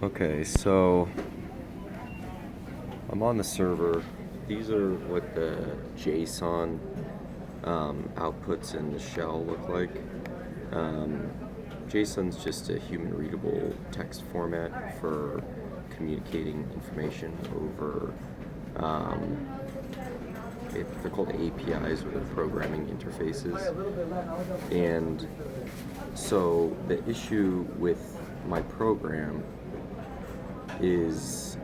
Okay, so I'm on the server. These are what the JSON outputs in the shell look like. Um, JSON's just a human readable text format for communicating information over, um, they're called APIs, or they're programming interfaces. And so the issue with my program is,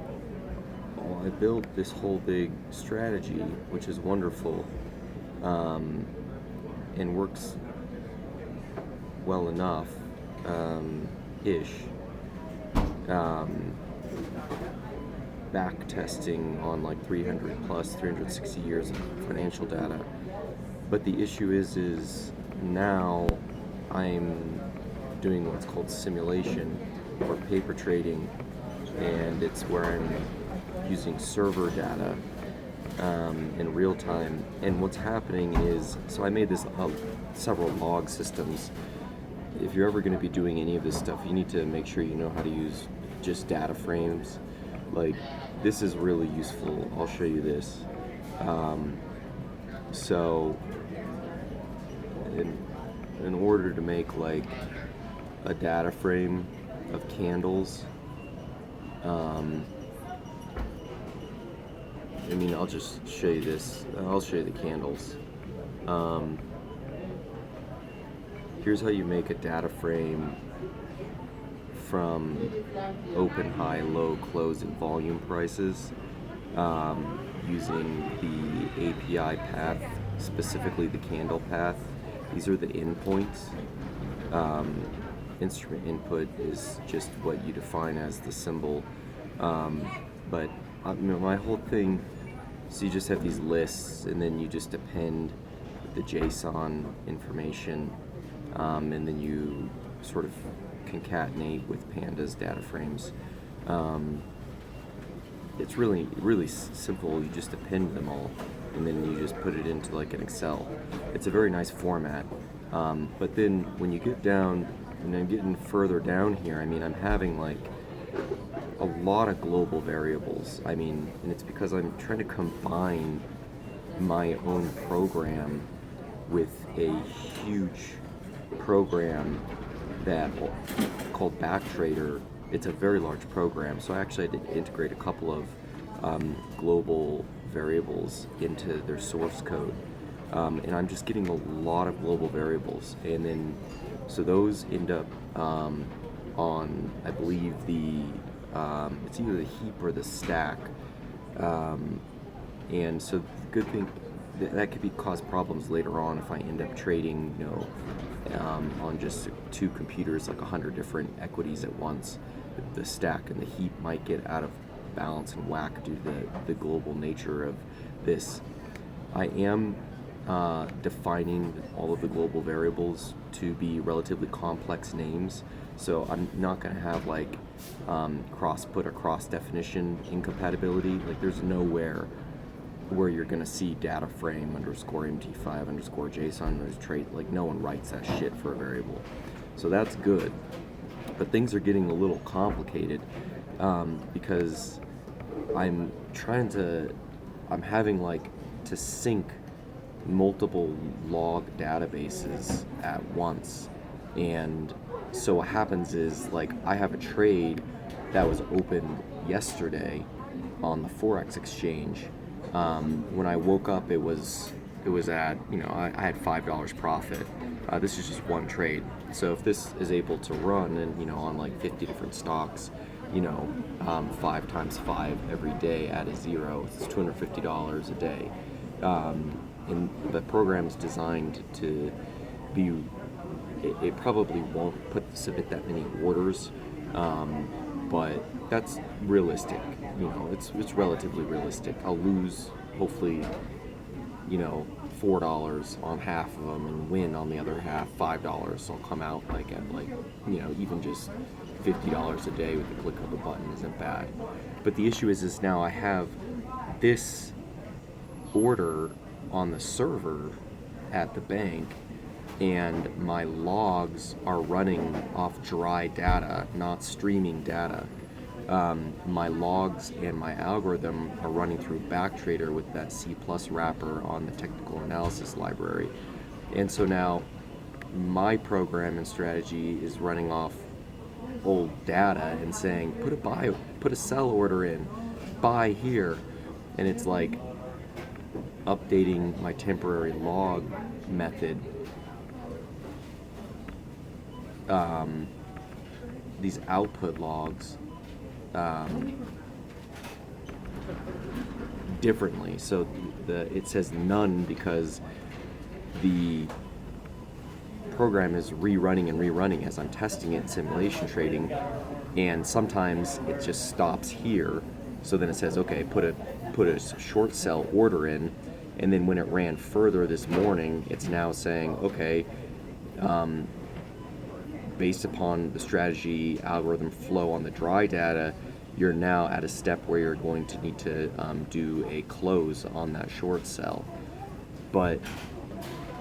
well, I built this whole big strategy, which is wonderful, um, and works well enough, ish. Um, Back testing on like 300 plus 360 years of financial data. But the issue is now I'm doing what's called simulation or paper trading, and it's where I'm using server data in real time. And what's happening is, so I made this several log systems. If you're ever going to be doing any of this stuff, you need to make sure you know how to use just data frames. Like, this is really useful. I'll show you this. Um, so, in order to make like a data frame of candles, um, I'll just show you this. I'll show you the candles. Um, Here's how you make a data frame from open, high, low, close, and volume prices, using the API path, specifically the candle path. These are the endpoints. Instrument input is just what you define as the symbol. But my whole thing, so you just have these lists, and then you just append the JSON information, and then you sort of concatenate with pandas data frames. It's really, really simple. You just append them all, and then you just put it into like an Excel. It's a very nice format. But then when you get down, and I'm getting further down here, I'm having like a lot of global variables. And it's because I'm trying to combine my own program with a huge program that called Backtrader. It's a very large program, so I actually had to integrate a couple of global variables into their source code, and I'm just getting a lot of global variables, and then so those end up on, I believe, it's either the heap or the stack, and so the good thing that could cause problems later on if I end up trading, on just two computers, like 100 different equities at once. The stack and the heap might get out of balance and whack due to the global nature of this. I am defining all of the global variables to be relatively complex names, so I'm not going to have like cross-put or cross-definition incompatibility. Like, there's nowhere where you're going to see data frame underscore MT5 underscore JSON or trait. Like, no one writes that shit for a variable. So that's good. But things are getting a little complicated, because I'm having like to sync multiple log databases at once. And so what happens is, like, I have a trade that was open yesterday on the Forex exchange. When I woke up, it was at, I had $5 profit. This is just one trade. So if this is able to run, and on like 50 different stocks, 5 times 5 every day at a zero, it's $250 a day. And the program's designed to be, it probably won't submit that many orders, but that's realistic. It's relatively realistic. I'll lose, hopefully, $4 on half of them and win on the other half $5. So I'll come out like at even just $50 a day with the click of a button isn't bad. But the issue is now I have this order on the server at the bank, and my logs are running off dry data, not streaming data. my logs and my algorithm are running through Backtrader with that C+ wrapper on the technical analysis library. And so now my program and strategy is running off old data and saying, put a sell order in, buy here. And it's like updating my temporary log method, these output logs, differently. So it says none because the program is rerunning as I'm testing it in simulation trading, and sometimes it just stops here. So then it says, okay, put a short sell order in, and then when it ran further this morning, it's now saying, okay, based upon the strategy algorithm flow on the dry data, you're now at a step where you're going to need to do a close on that short sell. But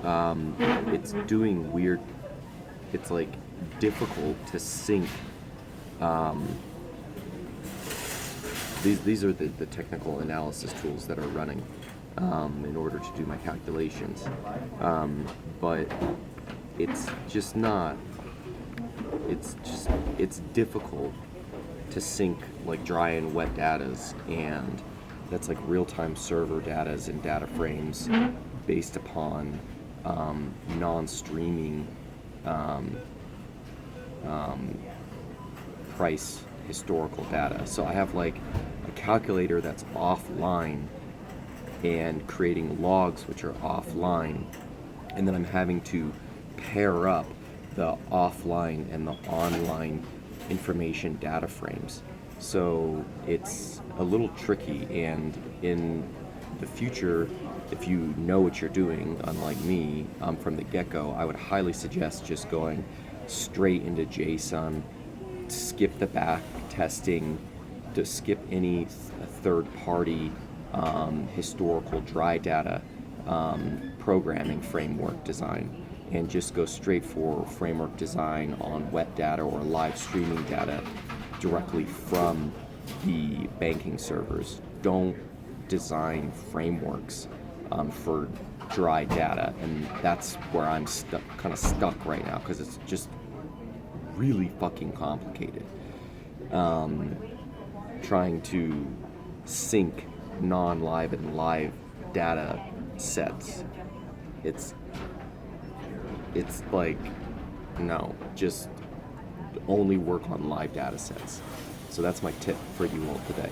it's doing weird, it's like difficult to sync. These are the technical analysis tools that are running in order to do my calculations. But it's just not, it's difficult to sync like dry and wet datas, and that's like real-time server datas and data frames based upon non-streaming price historical data. So I have like a calculator that's offline and creating logs which are offline, and then I'm having to pair up the offline and the online information data frames. So it's a little tricky, and in the future, if you know what you're doing, unlike me, from the get-go, I would highly suggest just going straight into JSON, skip the back testing, to skip any third-party historical dry data programming framework design, and just go straight for framework design on wet data or live streaming data directly from the banking servers. Don't design frameworks for dry data, and that's where I'm kind of stuck right now, because it's just really fucking complicated. Trying to sync non-live and live data sets, it's like, no, just only work on live data sets. So that's my tip for you all today.